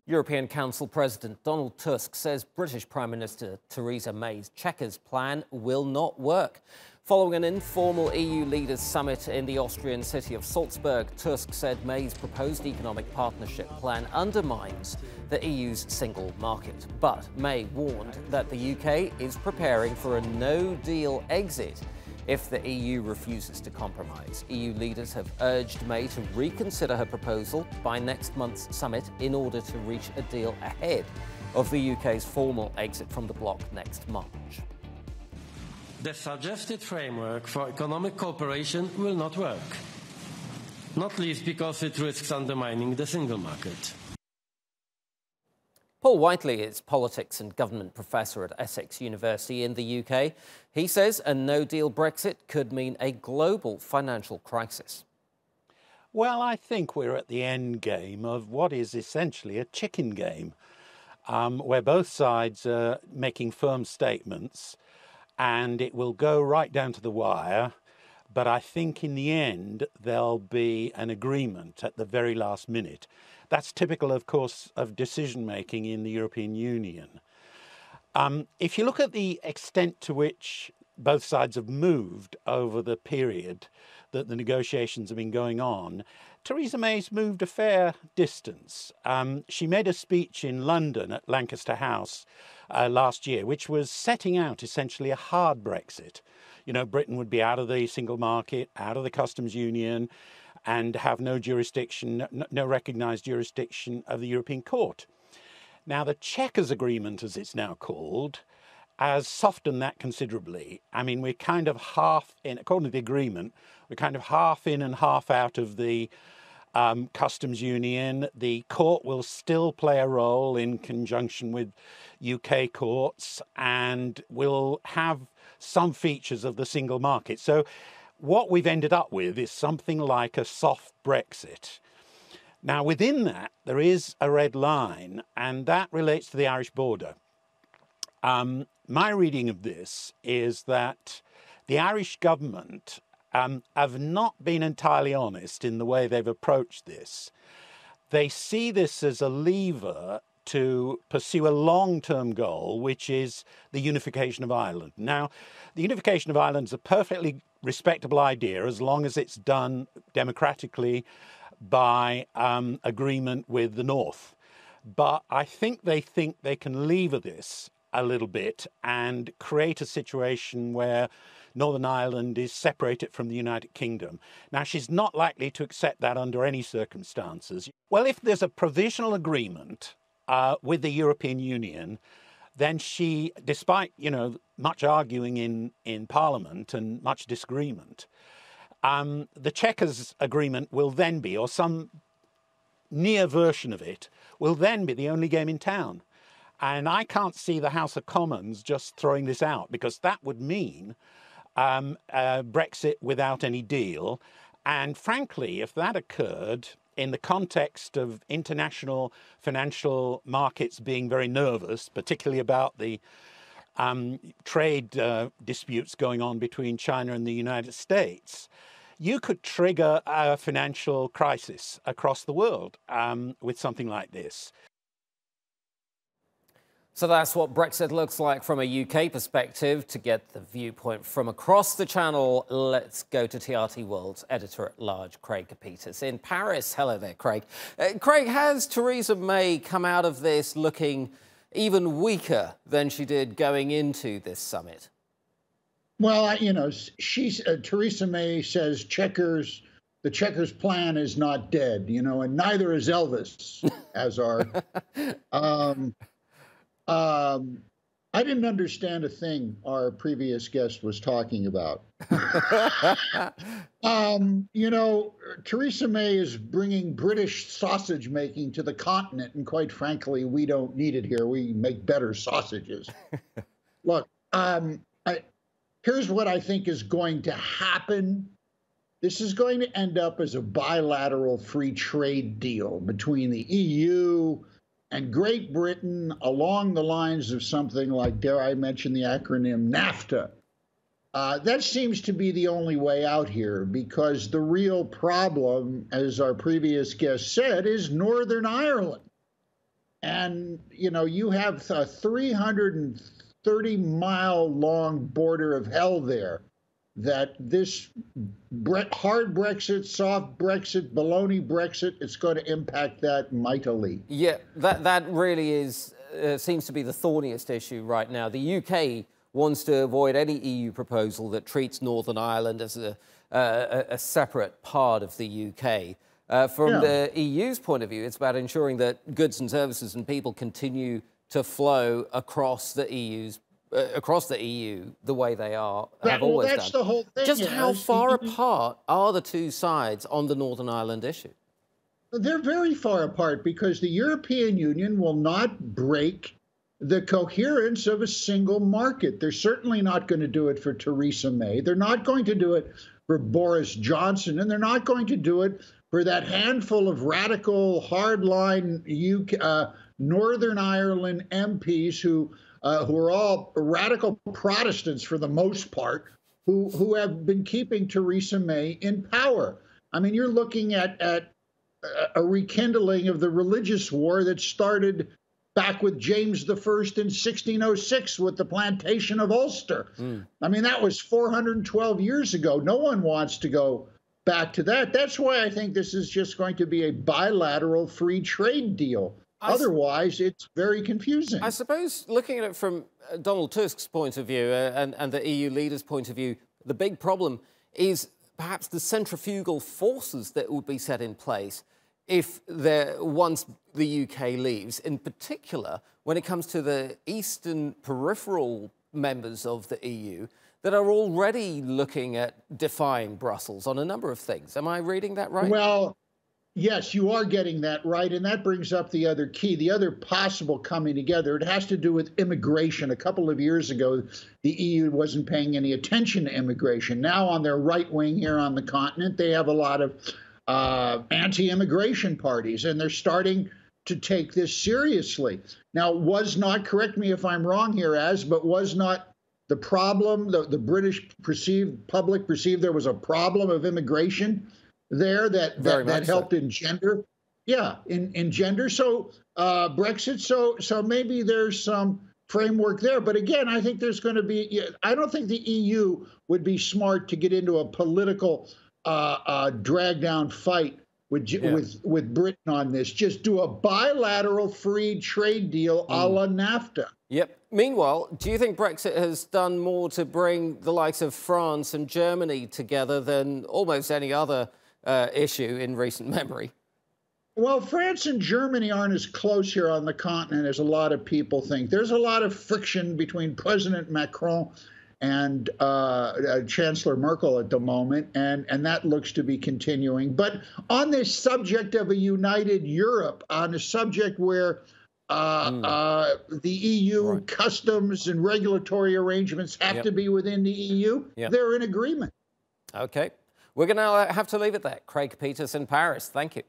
European Council President Donald Tusk says British Prime Minister Theresa May's Chequers plan will not work. Following an informal EU leaders summit in the Austrian city of Salzburg, Tusk said May's proposed economic partnership plan undermines the EU's single market. But May warned that the UK is preparing for a no-deal exit if the EU refuses to compromise. EU leaders have urged May to reconsider her proposal by next month's summit in order to reach a deal ahead of the UK's formal exit from the bloc next March. The suggested framework for economic cooperation will not work, not least because it risks undermining the single market. Paul Whiteley is politics and government professor at Essex University in the UK. He says a no-deal Brexit could mean a global financial crisis. Well, I think we're at the end game of what is essentially a chicken game, where both sides are making firm statements, and it will go right down to the wire. But I think in the end, there'll be an agreement at the very last minute. That's typical, of course, of decision-making in the European Union. If you look at the extent to which both sides have moved over the period that the negotiations have been going on, Theresa May's moved a fair distance. She made a speech in London at Lancaster House last year, which was setting out essentially a hard Brexit. You know, Britain would be out of the single market, out of the customs union, and have no jurisdiction, no recognised jurisdiction of the European Court. Now, the Chequers Agreement, as it's now called, has softened that considerably. I mean, we're kind of half in, according to the agreement, we're kind of half in and half out of the customs union. The court will still play a role in conjunction with UK courts and will have some features of the single market. So what we've ended up with is something like a soft Brexit. Now, within that, there is a red line, and that relates to the Irish border. My reading of this is that the Irish government have not been entirely honest in the way they've approached this. They see this as a lever to pursue a long-term goal, which is the unification of Ireland. Now, the unification of Ireland is a perfectly respectable idea as long as it's done democratically by agreement with the North. But I think they can lever this a little bit and create a situation where Northern Ireland is separated from the United Kingdom. Now, she's not likely to accept that under any circumstances. Well, if there's a provisional agreement with the European Union, then she, despite, much arguing in Parliament and much disagreement, the Chequers Agreement will then be, or some near version of it, will then be the only game in town. And I can't see the House of Commons just throwing this out, because that would mean Brexit without any deal. And frankly, if that occurred in the context of international financial markets being very nervous, particularly about the trade disputes going on between China and the United States, you could trigger a financial crisis across the world with something like this. So that's what Brexit looks like from a UK perspective. To get the viewpoint from across the channel, let's go to TRT World's Editor-at-large, Craig Copetas in Paris. Hello there, Craig. Craig, has Theresa May come out of this looking even weaker than she did going into this summit? Well, Theresa May says the Chequers plan is not dead, and neither is Elvis, as our... I didn't understand a thing our previous guest was talking about. Theresa May is bringing British sausage making to the continent, and quite frankly, we don't need it here. We make better sausages. Look, here's what I think is going to happen. This is going to end up as a bilateral free trade deal between the EU and Great Britain along the lines of something like, dare I mention the acronym, NAFTA. That seems to be the only way out here, because the real problem, as our previous guest said, is Northern Ireland. and you have a 330-mile-long border of hell there. That this hard Brexit, soft Brexit, baloney Brexit, it's going to impact that mightily. Yeah, that really is seems to be the thorniest issue right now. The UK wants to avoid any EU proposal that treats Northern Ireland as a separate part of the UK. From the EU's point of view, it's about ensuring that goods and services and people continue to flow across the EU the way they have always done. That's the whole thing. Just how far apart are the two sides on the Northern Ireland issue? They're very far apart because the European Union will not break the coherence of a single market. They're certainly not going to do it for Theresa May. They're not going to do it for Boris Johnson, and they're not going to do it for that handful of radical, hardline Northern Ireland MPs who are all radical Protestants for the most part, who have been keeping Theresa May in power. I mean, you're looking at a rekindling of the religious war that started back with James I in 1606 with the plantation of Ulster. I mean, that was 412 years ago. No one wants to go back to that. That's why I think this is just going to be a bilateral free trade deal. Otherwise, it's very confusing. I suppose looking at it from Donald Tusk's point of view and the EU leaders' point of view, the big problem is perhaps the centrifugal forces that would be set in place if once the UK leaves, in particular when it comes to the eastern peripheral members of the EU that are already looking at defying Brussels on a number of things. Am I reading that right? Well, yes, you are getting that right. And that brings up the other key, the other possible coming together. It has to do with immigration. A couple of years ago, the EU wasn't paying any attention to immigration. Now on their right wing here on the continent, they have a lot of anti-immigration parties, and they're starting to take this seriously. Now, correct me if I'm wrong here, but was not the problem, the British public perceived there was a problem of immigration there that helped engender, engender. So Brexit, so maybe there's some framework there. But again, I think there's going to be, I don't think the EU would be smart to get into a political drag down fight with Britain on this. Just do a bilateral free trade deal a la NAFTA. Yep. Meanwhile, do you think Brexit has done more to bring the likes of France and Germany together than almost any other issue in recent memory? Well, France and Germany aren't as close here on the continent as a lot of people think. There's a lot of friction between President Macron and Chancellor Merkel at the moment, and that looks to be continuing. But on this subject of a united Europe, on a subject where the EU customs and regulatory arrangements have to be within the EU, they're in agreement. Okay. We're going to have to leave it there. Craig Copetas in Paris. Thank you.